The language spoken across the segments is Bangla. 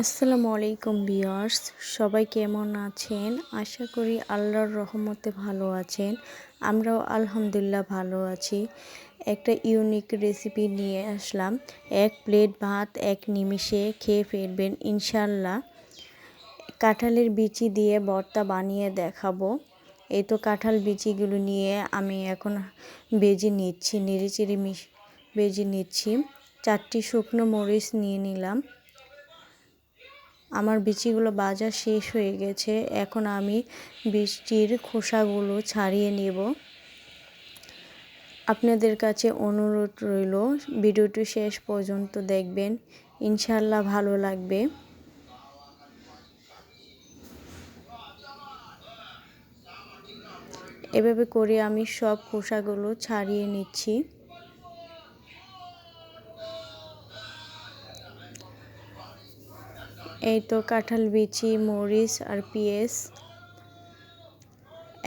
আসসালামু আলাইকুম ভিউয়ার্স, সবাই কেমন আছেন? আশা করি আল্লাহর রহমতে ভালো আছেন। আমরাও আলহামদুলিল্লাহ ভালো আছি। একটা ইউনিক রেসিপি নিয়ে আসলাম। এক প্লেট ভাত এক নিমিষে খেয়ে ফেলবেন ইনশাল্লাহ। কাঁঠালের বিচি দিয়ে ভর্তা বানিয়ে দেখাবো। এই তো কাঁঠাল বিচিগুলো নিয়ে আমি এখন ভেজে নিচ্ছি, নেড়েচেড়ে ভেজে নিচ্ছি। 4টি শুকনো মরিচ নিয়ে নিলাম। আমার বিচিগুলো ভাজা শেষ হয়ে গেছে। এখন আমি বীজটির খোসাগুলো ছাড়িয়ে নেব। আপনাদের কাছে অনুরোধ রইল, ভিডিওটি শেষ পর্যন্ত দেখবেন, ইনশাল্লাহ ভালো লাগবে। এভাবে করে আমি সব খোসাগুলো ছাড়িয়ে নিচ্ছি। এই তো কাঁঠাল বিচি, মরিচ আর পেঁয়াজ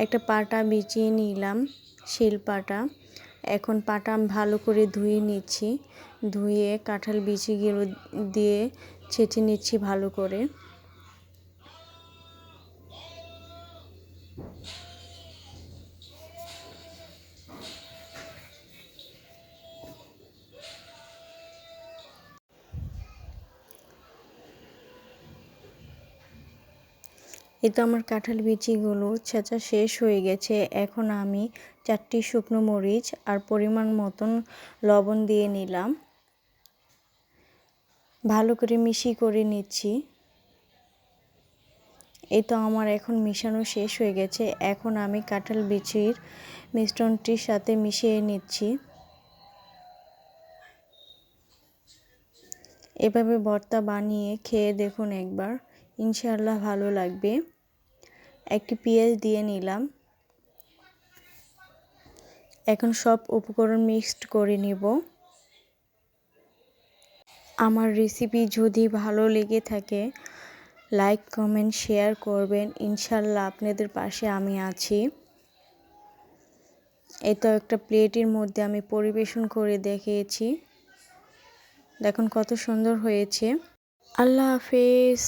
একটা পাটা বিছিয়ে নিলাম, শিল পাটা। এখন পাটা ভালো করে ধুয়ে নিচ্ছি। ধুয়ে কাঁঠাল বিচিগুলো দিয়ে ছেঁচে নিচ্ছি ভালো করে। এই তো আমার কাঁঠাল বিচিগুলো ছেঁচা শেষ হয়ে গেছে। এখন আমি 4টি শুকনো মরিচ আর পরিমাণ মতন লবণ দিয়ে নিলাম। ভালো করে মিশিয়ে করে নিচ্ছি। এই তো আমার এখন মিশানো শেষ হয়ে গেছে। এখন আমি কাঁঠাল বিচির মিশ্রণটির সাথে মিশিয়ে নিচ্ছি। এভাবে ভর্তা বানিয়ে খেয়ে দেখুন একবার, ইনশাআল্লাহ ভালো লাগবে। একটি পেঁয়াজ দিয়ে নিলাম। এখন সব উপকরণ মিক্সড করে নেব। আমার রেসিপি যদি ভালো লেগে থাকে লাইক কমেন্ট শেয়ার করবেন, ইনশাল্লাহ আপনাদের পাশে আমি আছি। এই তো একটা প্লেটের মধ্যে আমি পরিবেশন করে দেখিয়েছি, দেখুন কত সুন্দর হয়েছে। আল্লাহ হাফেজ।